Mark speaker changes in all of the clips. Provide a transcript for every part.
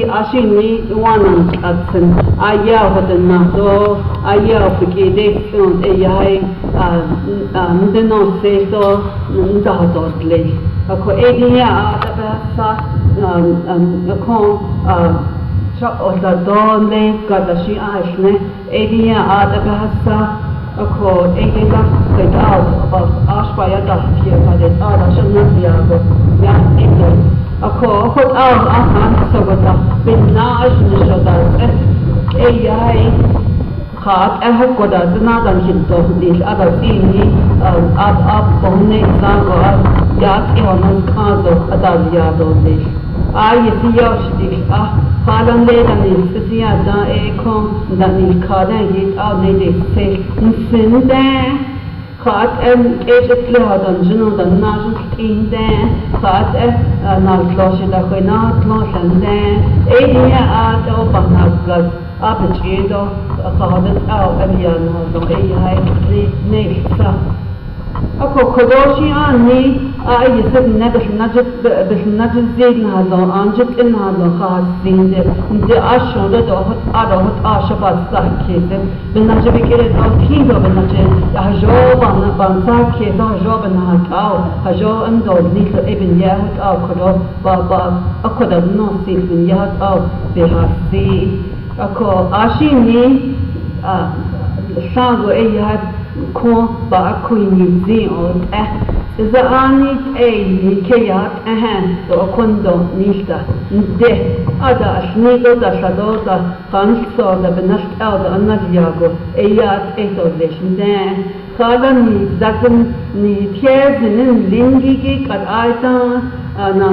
Speaker 1: Ashini one at Aya with the Nazo, Aya of the Gede, and Ayai, the no say so, Ndadodley. A coedia at the Bassa, a con, or the Donne, Gadashi Ashne, Adia at the Bassa, a co, Adia, the out of Ashbaya dust here, but it's out of Shanatiago, Yan England. Ako hot ahan sa wata binnash ni shodat ai khat koda na dan hinto dil ada sini ab bonne zango ya ki honos kazo ada ya do dil ai si yosh dil halan le dan ni siya da kom dan ni khada hit au ne de se sin da Gaat het laden, je dan na in de gaat na klasje dat je na klassen de idea uit op een gas op het edo gaat het al en ja dan hij niet Ako kodoshi ani je zit net als zeden hadden aanjet in hadden gezien de asho dat het ashabat zakje ben dat je bekeren al kindo ben dat je hajo van zakje dan hajo ben had al hajo en dat niet even ja het al kodo baba ako dat no zit ben ja het al behasti ako ashi ni sango je had kon ba kuin zi on za anit ni kayat to kondo nista de ada asnigo da sadoda kanso da benast da anadiago eyat eto lesinde khalani zazen ni tiezinen lingigi kad aita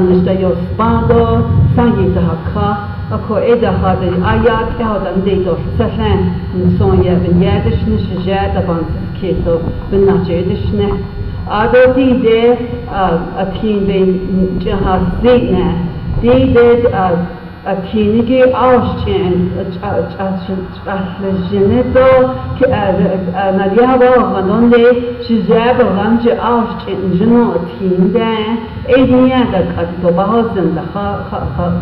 Speaker 1: nista yospado sangita hakha Ako eda hadden ayat elden deed sachen son je ben jadishne shajat avances keso ben nachedishne ado die de a teen ben jahas zitne die de a teenige auschen legeneto na diabo vanonde shajab range auschen jeno teen de edia da to bahosen da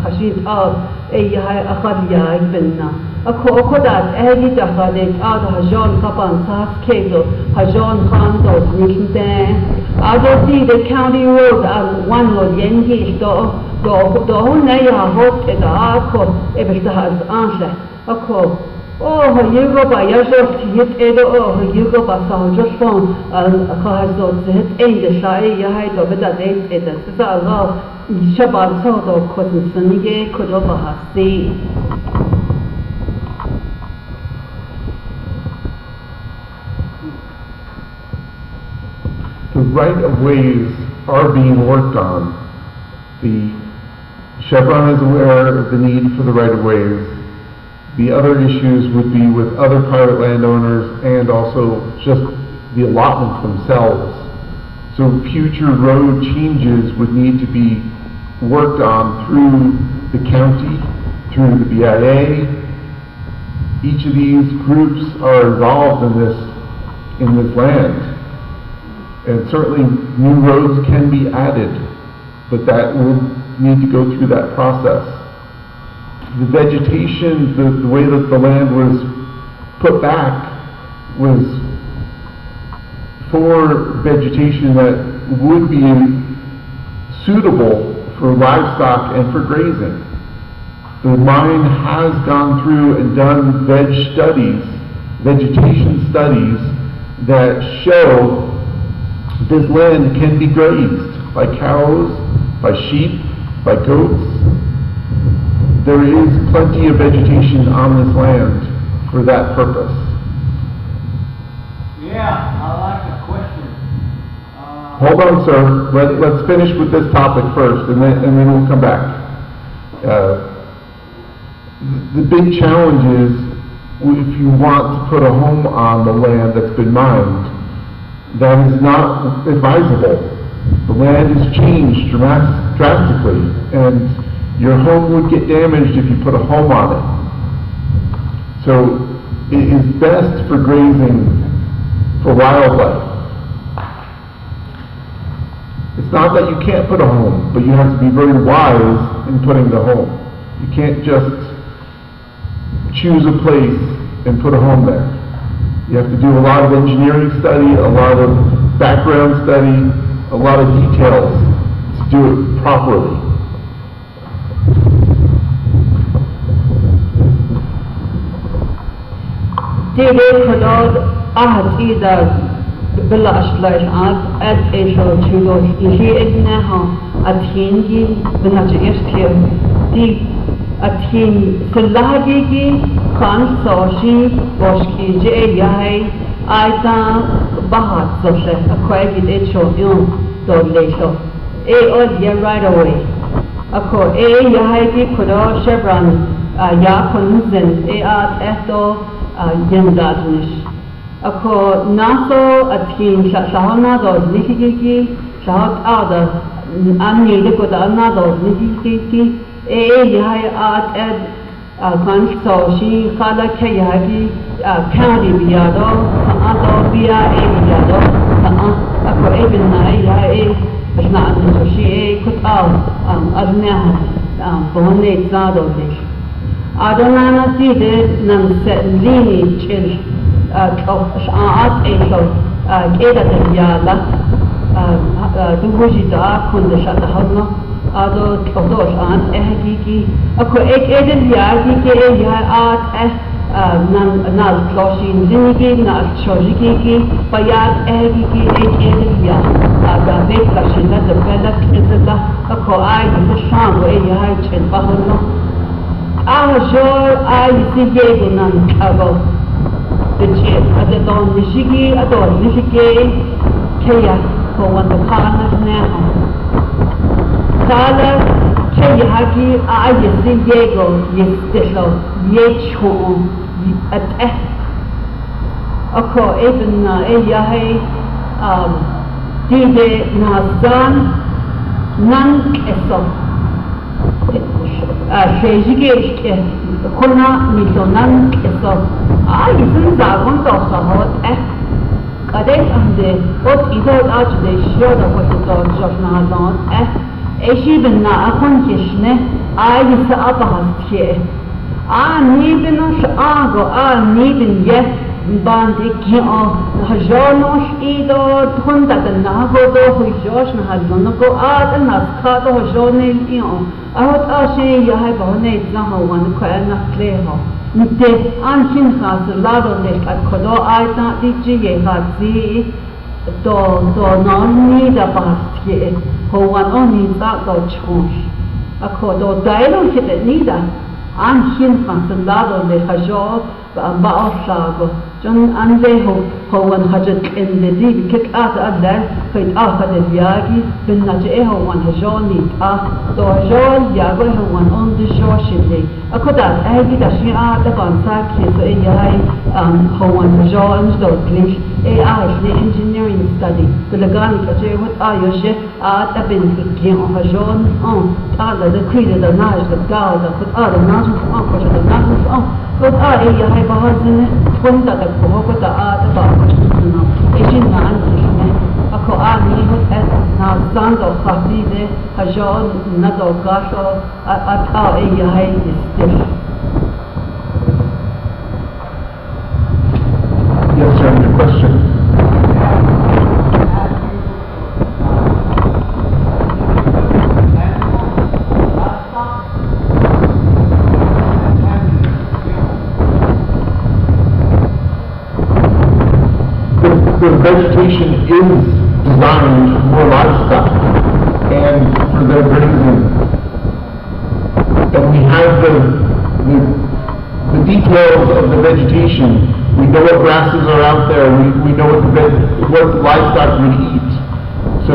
Speaker 1: khashid al أي هاي أخذ ياي بنا أكو أخذات أهلي دخلت هذا هجون كبان ساس كيزو هجون خاندو نيكتان هذا دي the county road one road ينجي do هنا يا هوت إذا أكو إبستهاز أنشة أكو يوغا يجوز تيت إذا يوغا ساوجو فون أخذ زهت أين دشاي ياي دو بدا ديت إذا سألغاو شباب صوتو كوزن سنيجي كدو بحثي
Speaker 2: The right-of-ways are being worked on. The Chevron is aware of the need for the right-of-ways. The other issues would be with other private landowners and also just the allotments themselves. So future road changes would need to be worked on through the county, through the BIA. Each of these groups are involved in this land. And certainly new roads can be added, but that will need to go through that process. The vegetation, the way that the land was put back was for vegetation that would be suitable for livestock and for grazing. The mine has gone through and done vegetation studies that show this land can be grazed by cows, by sheep, by goats. There is plenty of vegetation on this land for that purpose.
Speaker 3: Yeah, I like the question.
Speaker 2: Hold on, sir. Let's finish with this topic first, and then we'll come back. The big challenge is if you want to put a home on the land that's been mined, that is not advisable. The land has changed drastically, and your home would get damaged if you put a home on it. So it is best for grazing for wildlife. It's not that you can't put a home, but you have to be very wise in putting the home. You can't just choose a place and put a home there. You have to do a lot of engineering study, a lot of background study, a lot of details to do it properly.
Speaker 1: Dede kodod ahad ida belash lash at esho chudo ihi edna ha athingi benaje esthir di athin salagi gi khan soshi boshki je yai aita bahat soshe akwai gid esho yum do lesho all year right away ako yai gi kodod chevron ya konzen at eto yendadnish. Ako naso atkin shahana do nikiki shahat ada anni liko da anado nikiki yai at ed kan so shi khala khayagi khadi biyado saado biya biyado saa ako bin na yai asna adni shi kutal azna bonne zado dish Adonana tide nan set lini chil shaat esho keda de yala duhoji da kunde shata hadno ado todos an ehgiki ako edel yagi ke ya at nan nal kloshin zinigi nal chojiki bayat ehgiki edel ya ada vekla shinda de bela kizda ako ai de shango ya chil bahno Ahajor ay sige nan abo the adon nishigi adon nishige kaya ko wanda kana na kala kaya hagi ay sige go yestelo yecho at ako even yahay dide nazan nan eso Shejige kuna milonan keso isin zagon to sahot kadai ande ot idol ajde shoda hoto jofna don eshi binna akon kishne is abahastye ni binosh ago ni bin ye bandi ki hajonosh ido thonda na go do hojosh na halno go nas khado hojonel ahot ashe yahay bahne zaha wan khana kleho nte anshin khas lado le kodo aita diji ye hazi do non ni da pastye ho wan oni ta do chosh akodo dailo kit ni da anshin khas lado le khajo ba asago jon anle ho wan hajat in le di kit at adar khit akhad yagi bin naje ho wan hajoni do jol yago ho wan on the shore shinde akoda agi da shi da ban sa ke so yai ho wan hajol do klish the engineering study the lagani kaje hot ayoshe ta bin ki hajon ta da krida da naj da ga da khut da naj ko da naj so yai bahazin konta da ko da ba ko no ejin na an ne ako ni hot na stando khafide hajon na do gasho ata yai istif
Speaker 2: Yes, sir, your question. The vegetation is designed for livestock and for their grazing. And we have the details of the vegetation. We know what grasses are out there. We know what livestock would eat. So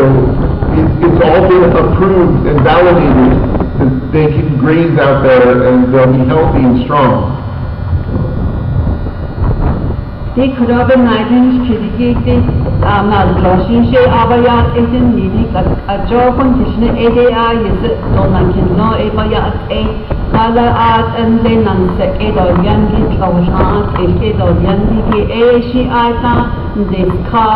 Speaker 2: it's all been approved and validated that they can graze out there and they'll be healthy and strong.
Speaker 1: Die COVID-19 Kritik mal Gloshin she abayat eten nidik a job on kishne ADI is it don't like no abayat Allottee and then sek edor yangi tlawshat edor yangi ki eshi aita deska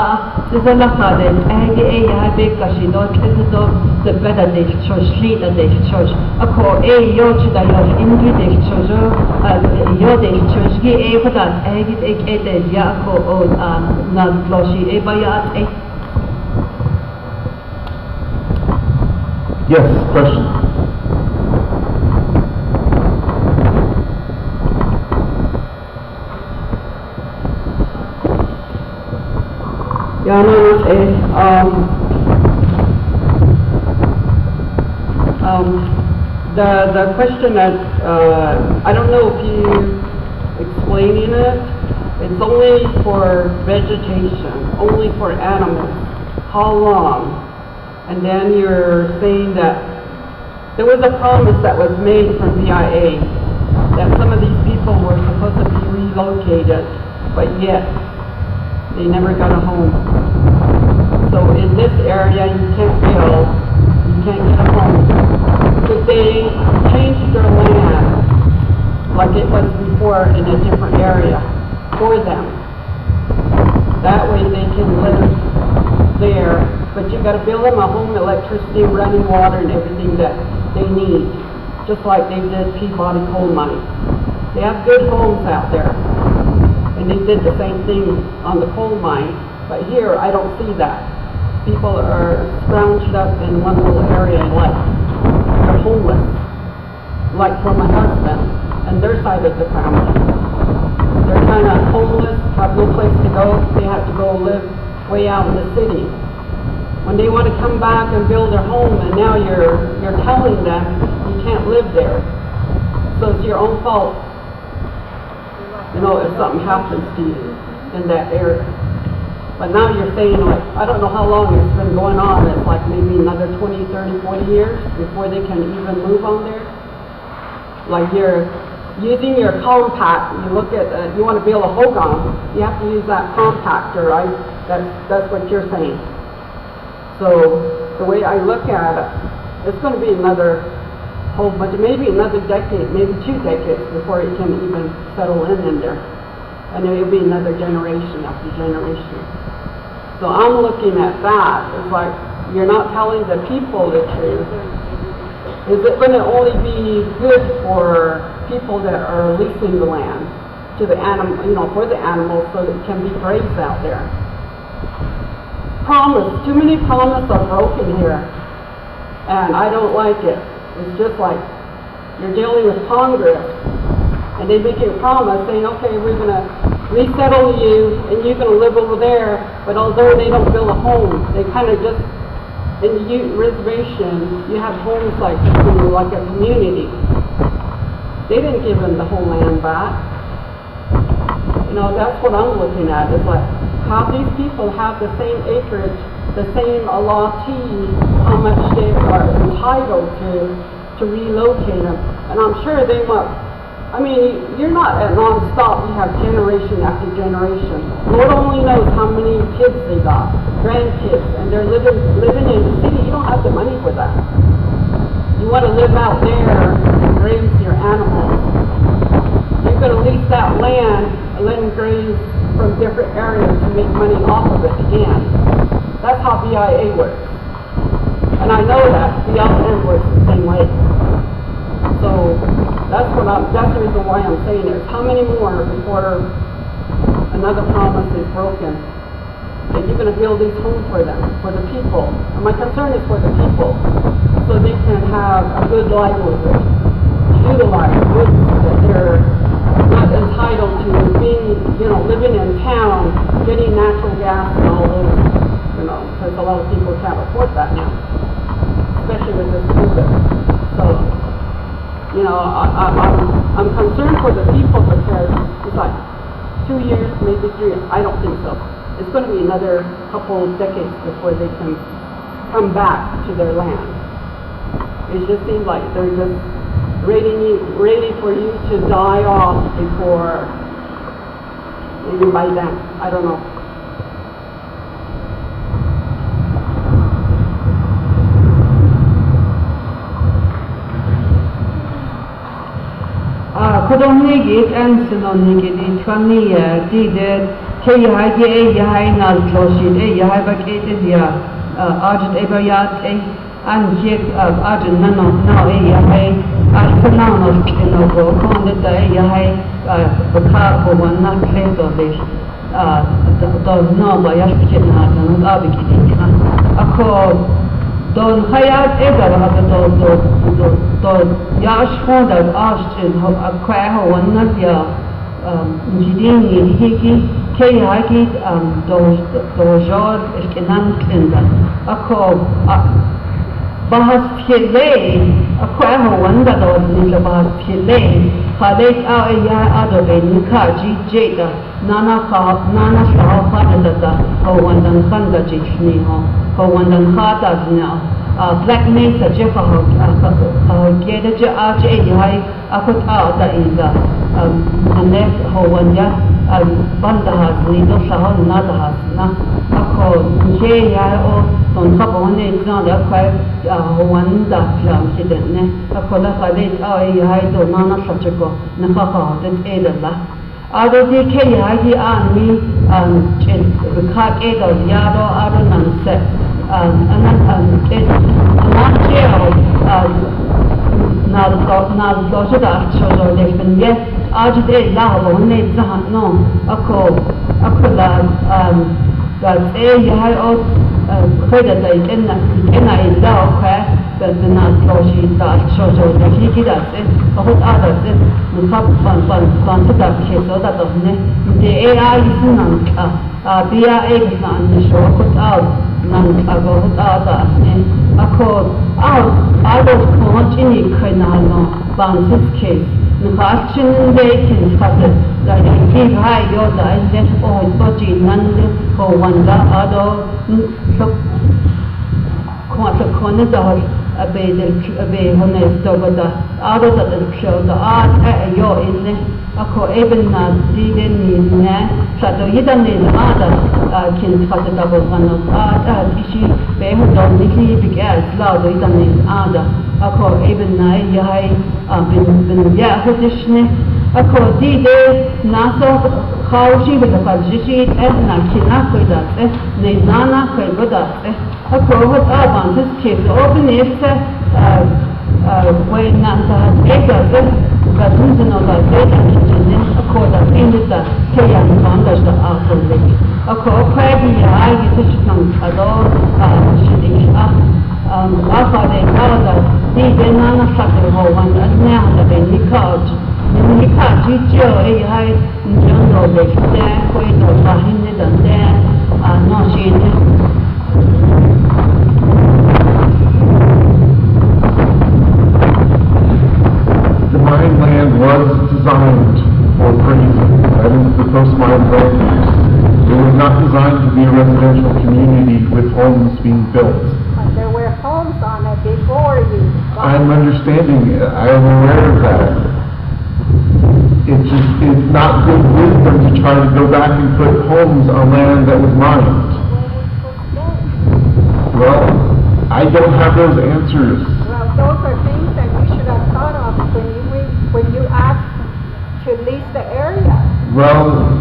Speaker 1: tizalaka den egi yabe kashido tizado the better de choshli da de chosh ako yoch da yosh ingi de chojo yo de choshgi khoda egi ede yako o na tloshi bayat
Speaker 2: Yes, question?
Speaker 1: Ja, no, the question that I don't know if you explaining it. It's only for vegetation, only for animals. How long? And then you're saying that there was a promise that was made from VIA that some of these people were supposed to be relocated, but yet they never got a home. So in this area, you can't build, you can't get a home. Could they change their land like it was before in a different area for them? That way they can live there, but you got to build them a home, electricity, running water, and everything that they need, just like they did Peabody Coal Mine. They have good homes out there. And they did the same thing on the coal mine, but here I don't see that. People are scrounged up in one little area like they're homeless, like for my husband and their side of the family. They're kind of homeless, have no place to go. They have to go live way out in the city. When they want to come back and build their home, and now you're telling them you can't live there. So it's your own fault. You know, if something happens to you in that area. But now you're saying, like, I don't know how long it's been going on. It's like maybe another 20, 30, 40 years before they can even move on there. Like you're using your compact. You look at, you want to build a hogan, you have to use that compactor, right? That's what you're saying. So the way I look at it, it's going to be another whole bunch, maybe another decade, maybe 2 decades before it can even settle in there. And it'll be another generation after generation. So I'm looking at that. It's like, you're not telling the people the truth. Is it going to only be good for people that are leasing the land to the animal, you know, for the animals so that it can be grazed out there? Too many promises are broken here. And I don't like it. It's just like you're dealing with Congress, and they make you a promise saying, okay, we're going to resettle you, and you're going to live over there, but although they don't build a home, they kind of just, in the reservation, you have homes like, you know, like a community. They didn't give them the whole land back. You know, that's what I'm looking at. It's like, how these people have the same acreage, the same Allottee, how much they are entitled to relocate them. And I'm sure they want, I mean, you're not at non-stop, you have generation after generation. Lord only knows how many kids they got, grandkids, and they're living in the city. You don't have the money for that. You want to live out there and raise your animals. You're going to lease that land and let them graze from different areas to make money off of it again. That's how BIA works. And I know that BLM works the same way. So that's the reason why I'm saying there's how many more before another promise is broken. That you're going to build these homes for them, for the people. And my concern is for the people, so they can have a good livelihood, utilize goods that they're not entitled to being, you know, living in town, getting natural gas and all those, you know, because a lot of people can't afford that now, especially with this COVID. So, you know, I'm concerned for the people because it's like 2 years, maybe 3. I don't think so. It's going to be another couple decades before they can come back to their land. It just seems like they're just ready for you to die off before, maybe by then. I don't know. Kodonigi ensinonigi di trania di de kayahagi yahay naltloshid yahay baketya arjit ebayat anjik arjit nano yahay arsanano kinogo kondita yahay bakabo wanakleto de do no bayashkina dan abikidika ako don hayat egal ha do yash fonda ashtin ho akwa ho wannan ya jidini hiki kay haki do jor iskinan klinda ako bahas khile akwa ho wanda do ni bahas khile khalik a ya ado be nikha ji jeda nana saha khada ho wandan khanda jishni ho wandan khata zna black mesa je ho geda je aje hai akut a da inda ane ho wanda banda hazni do saha nada hasna ako je ya o ton khabo ne zanda kwa ho wanda klam sidne ako la khalik a hai do nana sajko na kha den edala ado di ke yagi ani chen rekha ke do yado ado nan se anan ke na jeo na do jada chodo de benye aj de la ho ne zahan no ako la da e yai o kheda da enna illa ka بدنا تلاشي تاشو ده هيك ده فقط عادة نخاف فان تدا بحسه ده تهنه ده AI يسنانك بيا AI بسنا نشوا قط عاد نانك قط عادة أكو عادة كمان إني كنا لنا بانسيس كيس نخاشين لكن خاطر ده يجيب هاي يودا إذا هو تبجي نند هو وندا عادة كونه ده أبي هنا استوبدا عادة الكشودا يو إنه أكو ابن ديدني نه شادو يدني هذا كنت خاطر دبل غنم بشي به دونيكي بقاس لا دو يدني هذا أكو ابن يهاي بن يأخذشني أكو ديدة ناسو خاوشي بالخارجشي إحنا كنا كيدات نيزانا كيبدات أكو هاد أبان تسكيف أوبن إفته وين نانتا إيجازه بدونزنا لازم كجنة أكو دا إندتا كيان كاندش دا آخرك أكو أكوابي ياي يتشتن أدو شديش أفادي كادا دي بنانا شكل هو وان أدنى هذا بنيكاج نيكاج يجيو أي هاي نجندو بيشتة كويدو باهين دندة ناشينه
Speaker 2: The mine land was designed for grazing. That is the post-mine land use. It was not designed to be a residential community with homes being built.
Speaker 4: But there were homes on it before you.
Speaker 2: I'm understanding it. I am aware of that. It's not good wisdom to try to go back and put homes on land that was mined. Well, I don't have those answers.
Speaker 4: Well, those are things that you should have thought of when you asked to lease the area.
Speaker 2: Well,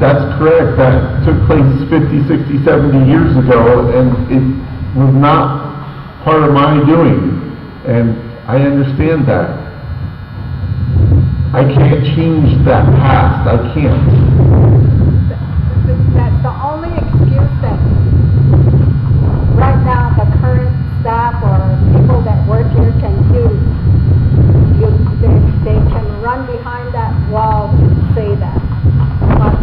Speaker 2: that's correct. That took place 50, 60, 70 years ago, and it was not part of my doing. And I understand that. I can't change that past. I can't.
Speaker 4: That's the only excuse that right now the current staff or people that work here can use. They can run behind that wall to say that. But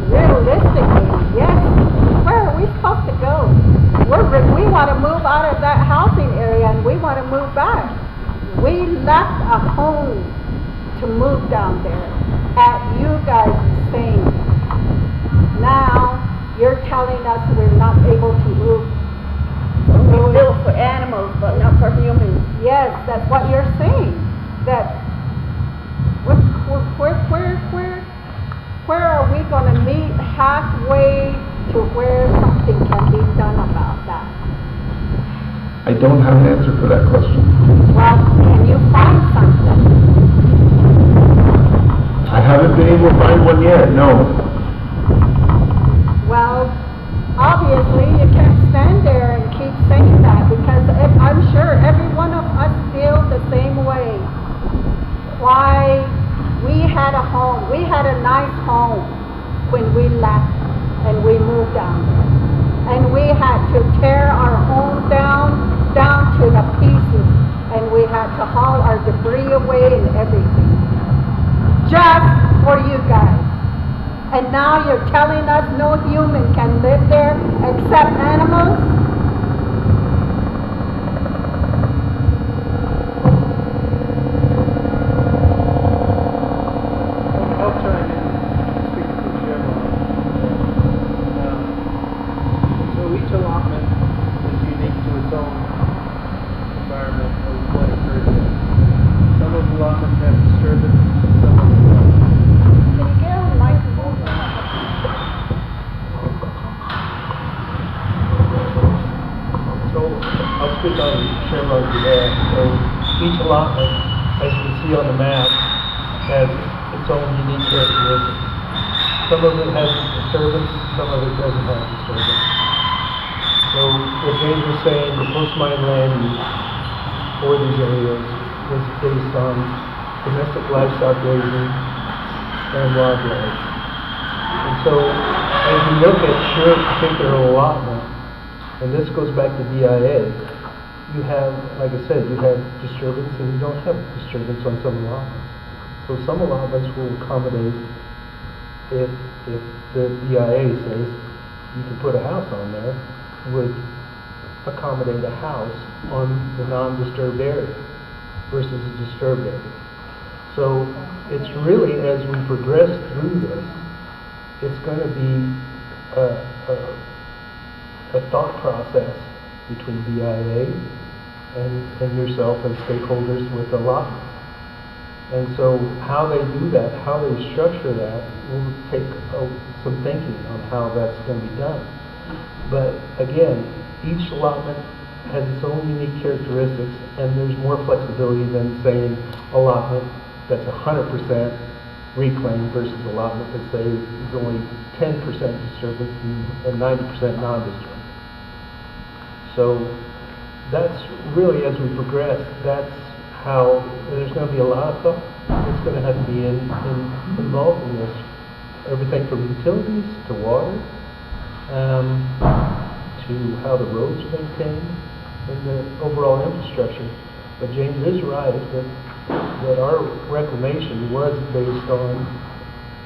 Speaker 4: realistically, yes, where are we supposed to go? We want to move out of that housing area and we want to move back. We left a home to move down there at you guys saying. Now you're telling us we're not able to move.
Speaker 5: We're built for animals, but not for humans.
Speaker 4: Yes, that's what you're saying. That where are we going to meet halfway to where something can be done about that?
Speaker 2: I don't have an answer for that question.
Speaker 4: Well, can you find something?
Speaker 2: been able to find one yet, no.
Speaker 4: Well, obviously, you can't stand there and keep saying that, because I'm sure every one of us feel the same way. Why, we had a home, we had a nice home when we left and we moved down there. And we had to tear our home down to the pieces, and we had to haul our debris away and everything. Just for you guys. And now you're telling us no human can live there except animals?
Speaker 6: I'll chime in, speak to Chevron. So each allotment is unique to its own environment of what occurred there. Some of the allotments have disturbance, some of them don't.
Speaker 4: Can you get on the microphone?
Speaker 6: So I'll speak on Chevron's behalf. So each allotment, as you can see on the map, has its own unique characteristics. Some of it has disturbance, some of it doesn't have disturbance. So what James was saying, the post-mine land use for these areas was based on domestic livestock raising and wildlife. And so as we look at your particular allotment, and this goes back to DIA, you have, like I said, you have disturbance and you don't have disturbance on some allotments. So some allotments will accommodate, if the DIA says you can put a house on there, would accommodate a house on the non-disturbed area versus a disturbed area. So it's really, as we progress through this, it's going to be a thought process between DIA and yourself as stakeholders with allotments. And so how they do that, how they structure that, will take some thinking on how that's going to be done. But again, each allotment has its own unique characteristics, and there's more flexibility than saying allotment that's 100% reclaimed versus allotment that say is only 10% disturbance and 90% non-disturbance. So that's really, as we progress, that's how there's going to be a lot of thought that's going to have to be involved in this. Everything from utilities to water, to how the roads are maintained, and the overall infrastructure. But James is right that our reclamation was based on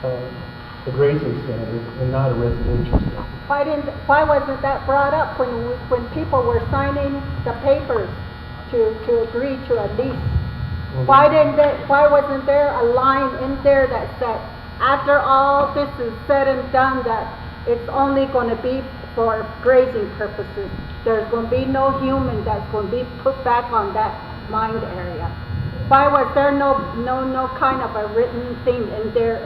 Speaker 6: a grazing standard and not a residential standard.
Speaker 4: Why wasn't that brought up when people were signing the papers to agree to a lease?
Speaker 6: Mm-hmm.
Speaker 4: Why wasn't there a line in there that said, after all this is said and done, that it's only going to be for grazing purposes? There's going to be no human that's going to be put back on that mined area. Why was there no kind of a written thing in there?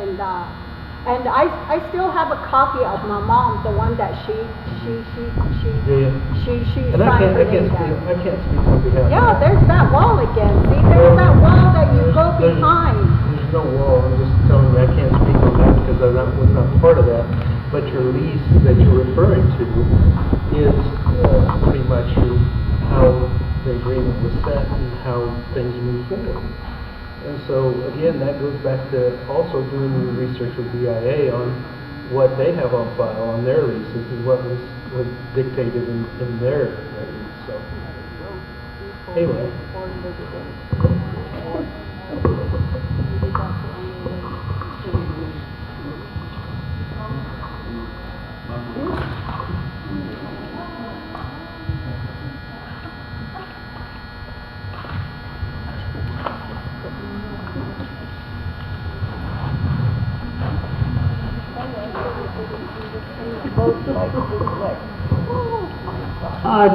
Speaker 4: And I still have a copy of my mom, the one that she
Speaker 6: And
Speaker 4: signed her
Speaker 6: I
Speaker 4: name
Speaker 6: can't
Speaker 4: down.
Speaker 6: speak on behalf of
Speaker 4: Yeah,
Speaker 6: that.
Speaker 4: there's that wall again. See, there's that wall that you go behind.
Speaker 6: There's no wall. I'm just telling you I can't speak on that because I was not part of that. But your lease that you're referring to is pretty much how the agreement was set and how things move forward. And so, again, that goes back to also doing your research with DIA on what they have on file on their leases and what was dictated in their records. So, anyway.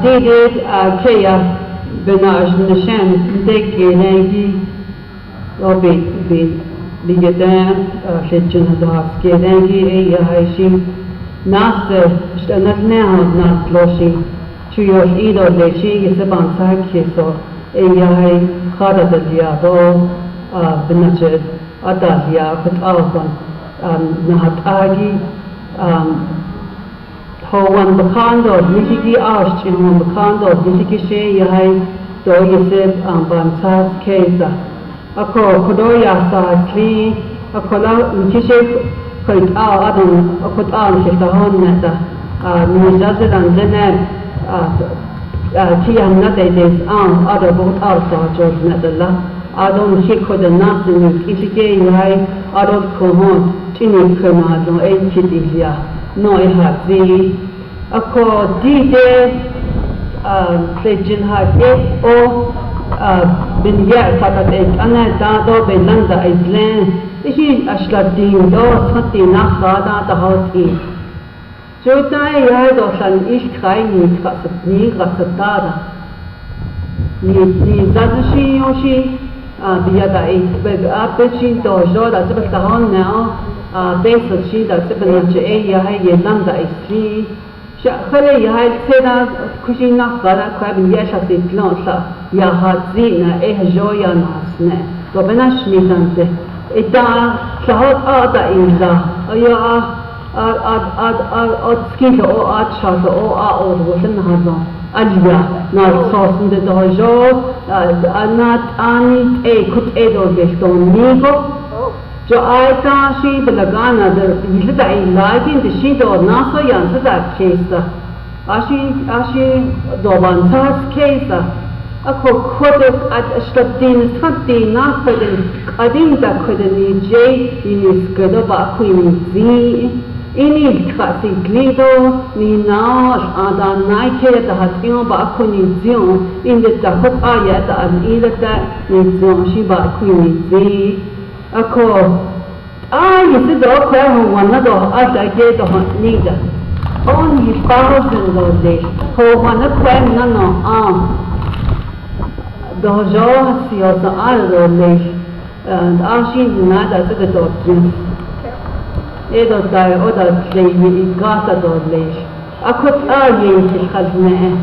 Speaker 1: David Kaya Benaj Nishan Dekinegi Obi Ligadan Hitchin Daski Dengi Hashim Naster Stanat now not loshing to your either lechi is a bansaki so Ayai Hada Diabo Benachet Adalia but Alban nahatagi Howan Bakando, Nishiki Arch, and Bakando, Nishiki She Yai, Do Yusef, Bansas Kesa. Ako Kodoya Sa Sli, Akola, Nikishe, Kurt Adam, Akot Al Shitahon Neta, Nizazet and Zenet, Tian Nate Days, other boat outside George Netala. Adon Hiko the Nasin, Ishike Yai, Adon Kohon, Tini Kanado, Enchidia. No, it had the ako dide plejin had it or bin yer katat it ana do belanda island ishi ashladin do thati na khada da hoti jota ya do san ish khai ni khasata ni zadshi yoshi biyada it be apechin do joda zebta now basic she that seven ya hay landa isli khale ya hay seda kushina khara kwab yasha sitlon sa ya hazina joya nasne to benash nitante ida shahot ada illa ya ad skin o ad shot o o wosen hado alya na sosinde dojo anat ani kut edo geston nigo जो आयता she बलगाना दर यिलता इलाकिन दिशी दो नासो yarns दा केसा आशी दोबांसास केसा अखो खुद अशतदीन सत्ती ना खुदन अदीन दा खुदनी जे इनिस्कदो बाकुनी जी इनी खासी ग्लीदो नी नाश आदा नाइके दा हतियों बाकुनी जियो इन दा खुद आया दा इलता नी जियो शी बाकुनी जी ako you do kwa one do as I get on neither only $1,000 ho one kwa no dojo si osa aldo le and ashi nada to the doctor edo dai oda klei gata do le akot ayin til khazne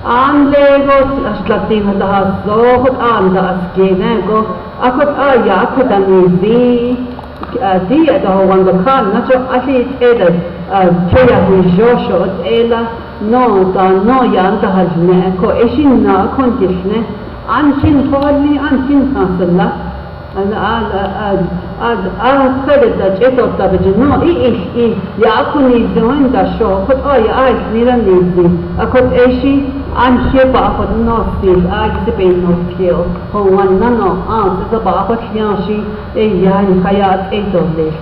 Speaker 1: an lego ashlatin da zo hot an da askene go akot aya akotani zi dia da wan da khan na cho ashi eda cheya hu josho ela no da no ya da hazne ko eshin na kontisne an shin fali an shin hasalla خالد جيتو تبجنو إيه يا أكوني زوين دا شو خد يا عايز نيران نيزي أكون إيشي عن شيء بأخذ نصيب سبين نصيب هو نانو تسبا أخذ يانشي إيه يعني خيات إيه دوليش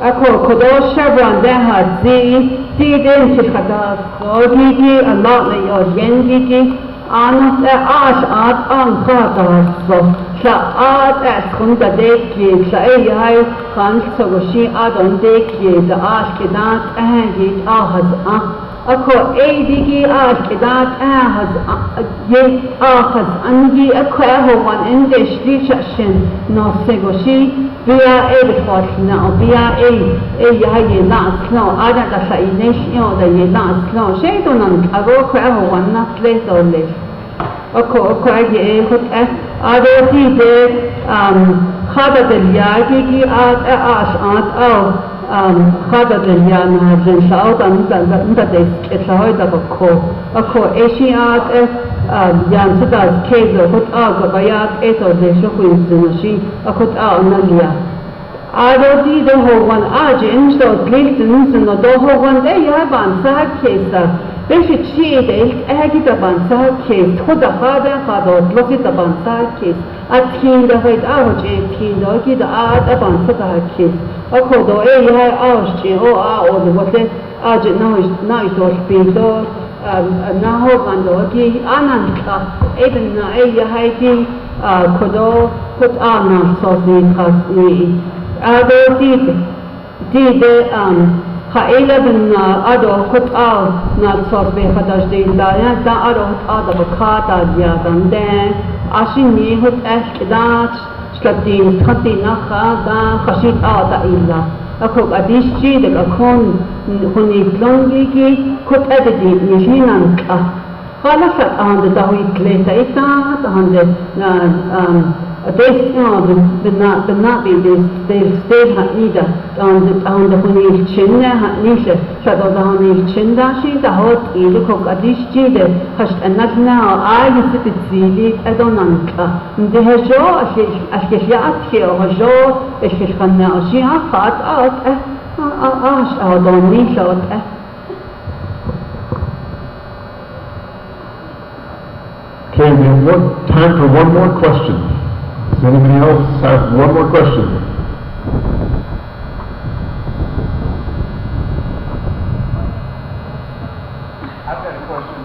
Speaker 1: أكو كدو شبران ده هاتزي تيدين شخداس صوتيكي الله ليو ينجيكي أنا أعاد أنخاطر شاءات أسخن تديكي شاء هاي خانش سوشي أدون ديكي دعاش كدات أهجي أهز أكو أيديكي آش كدات أهز أنجي أكو أهوان إندش دي شاشن نوسيغوشي بيا بتخوشنا بيا هاي ناسلو أنا دشاينش يو دا يناسلو شيدونان أكو أهوان نسلتو ليش أكو أجي خد أدوتي ده خادة الياجي آش أو خادة اليان هجن شاودا نتا ديسك إتلاهوي دبكو أكو إيشي يان ستاز كيزو خد بيات إيتو ديشو خوين زنشي أكو ناليا أدوتي ده هوان آجي إنشتو تليل زنسنو ده هوان ده يابان ساك كيسا بيش تشيء ديل أهدي تبان ساك كيس خدا خادو تلوكي تبان ساك كيس أتين ده هيد أهوج تين ده كي ده أبان ساك كيس أكو دو هاي أوشي أو ده وقت أجي نايش دوش بيدو ناهو غاندو كي أنانكا إذن هاي كي كدو كد آنا صوصي خاصي أدو دي خائلة بن أدو كت نالصوص بخدش دين دايا دا أدو هت بكاتا ديادان دين عشيني هت أشكدات شلدين خطي نخا دا خشيت إلا أكو أديش جيدك أكون هني كلونجيكي كت أددي نشينانك Halasat on the Dawi Kleta Ita, on the the not be this state hat neither on the Honey Chinna hat Nisha, Shadow the Honey Chindashi, the hot Edu Cook Adishji, the Hush and not now, I used to see it, I don't know. The Hajo, as she at here, Hajo, as she can now, she has fought out, I don't need out.
Speaker 2: Okay, we have time for one more question. Does anybody else have one more question?
Speaker 6: I've got a question.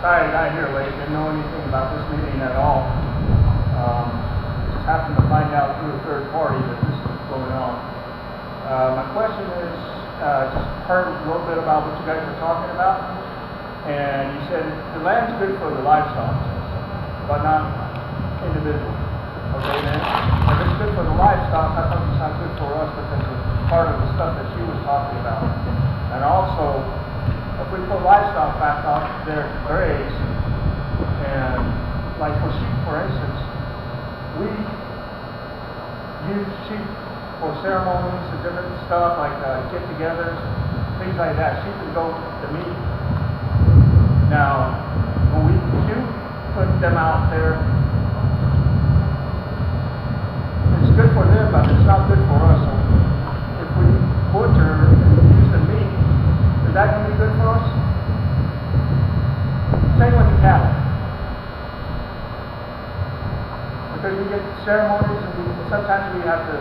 Speaker 6: Sorry I got here late, didn't know anything about this meeting at all. Just happened to find out through a third party that this is going on. My question is, just heard a little bit about what you guys were talking about. And you said the land's good for the livestock, but not individual. Okay, then, if it's good for the livestock, how come it's not good for us because of part of the stuff that she was talking about? And also, if we put livestock back out there to graze, and like for sheep, for instance, we use sheep for ceremonies and different stuff like get-togethers, things like that. Sheep can go to meat. Now, when we do put them out there, it's good for them, but it's not good for us. So if we butcher and use the meat, is that going to be good for us? Same with the cattle. Because we get ceremonies, and sometimes we have to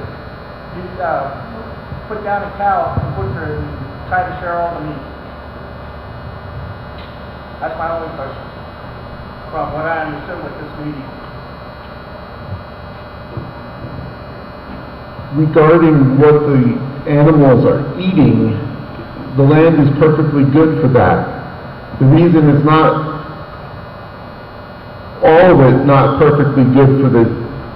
Speaker 6: put down a cow and butcher it and try to share all the meat. That's my only question, from what I understood with this meeting.
Speaker 2: Regarding what the animals are eating, the land is perfectly good for that. The reason it's not, all of it not perfectly good for the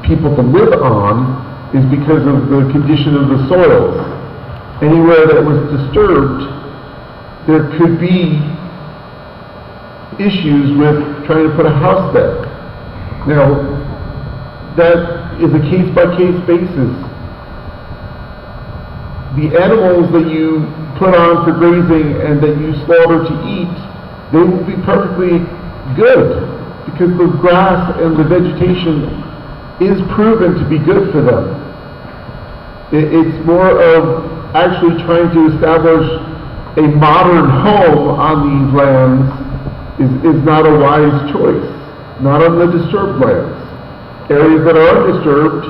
Speaker 2: people to live on is because of the condition of the soils. Anywhere that was disturbed, there could be issues with trying to put a house there. Now, that is a case-by-case basis. The animals that you put on for grazing and that you slaughter to eat, they will be perfectly good because the grass and the vegetation is proven to be good for them. It's more of actually trying to establish a modern home on these lands is not a wise choice, not on the disturbed lands. Areas that are undisturbed,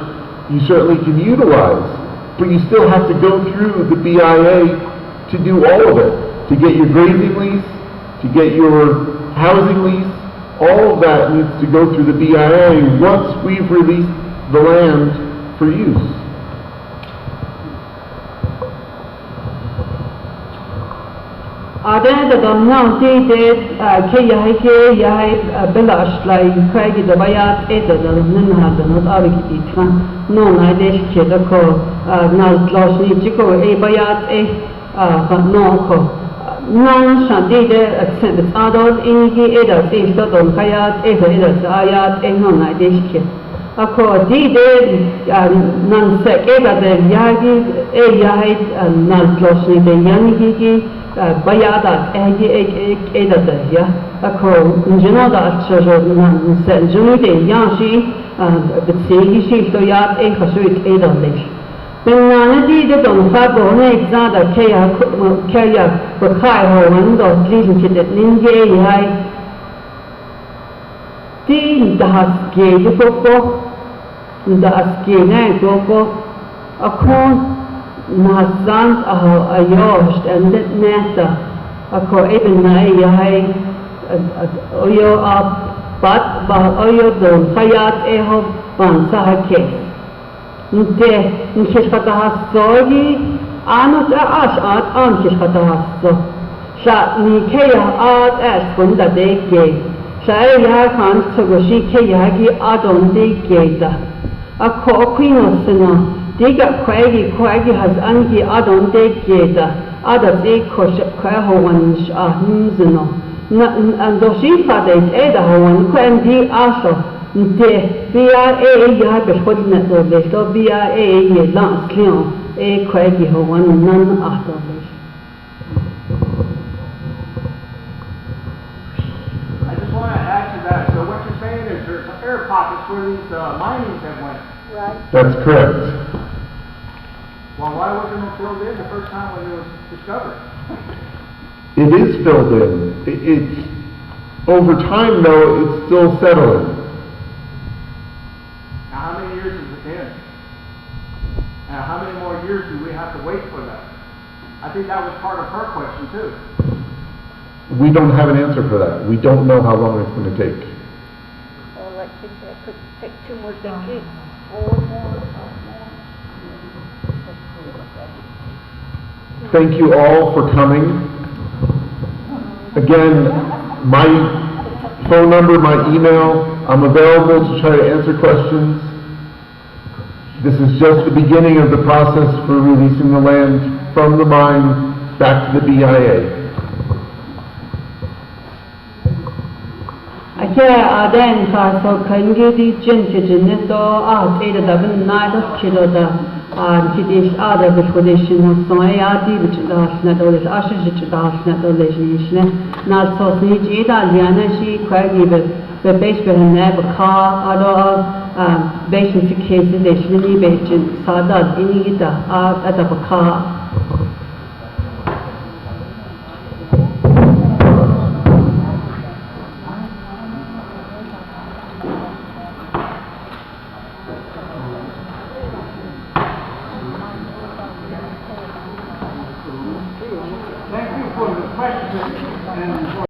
Speaker 2: you certainly can utilize, but you still have to go through the BIA to do all of it, to get your grazing lease, to get your housing lease, all of that needs to go through the BIA once we've released the land for use.
Speaker 1: Ada da now did belash like Craig the Bayat Eda Nunhad not Arikitran, no I dish Kedako, not lost Nichico, a Bayat no non Shandide at St. Adol Ingi Eda, Istodon Kayat, Eda Ayat, and non I dish. Ako dide non sec Eda the Yagi, a Yahid, not lost the Yangi. Bayadat edada ya ako njenoda chajo nan sen junude yashi betsegi shi to yat e khasuit edalish benanadi de don fabo ne exada kaya bakai ho wando lin kidet ninge yai tin das ge de popo das ge ne popo akon Nasant ayost and that neta ako even na yahay oyo but oyo don kayat eho ban sa hakes nte nkishkata hasogi anot at nkishkata haso sha ni kaya at kunda deke sha ya kan sogoshi kaya gi adon deke da ako okwinosena Diga Craigie has Anki Adon de Geda, Ada de Kosh Krahowan Ahunzeno, do she fadet eda hawan quen di aso nte bia ya be khod na do le so bia ye la slion e quegi hawan nan ato le.
Speaker 3: I just want to add to that. So what you're saying is there's air pockets where these minings have went.
Speaker 4: Right.
Speaker 2: That's correct.
Speaker 3: Well, why wasn't it filled in the first time when it was discovered?
Speaker 2: It is filled in. It's, over time though, it's still settling.
Speaker 3: Now, how many years has it been? And how many more years do we have to wait for that? I think that was part of her question too.
Speaker 2: We don't have an answer for that. We don't know how long it's going to take.
Speaker 5: Or like she said, it could take 2 more decades, or more.
Speaker 2: Thank you all for coming. Again, my phone number, my email, I'm available to try to answer questions. This is just the beginning of the process for releasing the land from the mine back to the BIA.
Speaker 1: Then so can you di to na do kilo da other recognition so na do le na do le na so ni liana shi be base be na ba ka ado base case ni be sada ini ada ba ka.
Speaker 3: Thank you for the question and for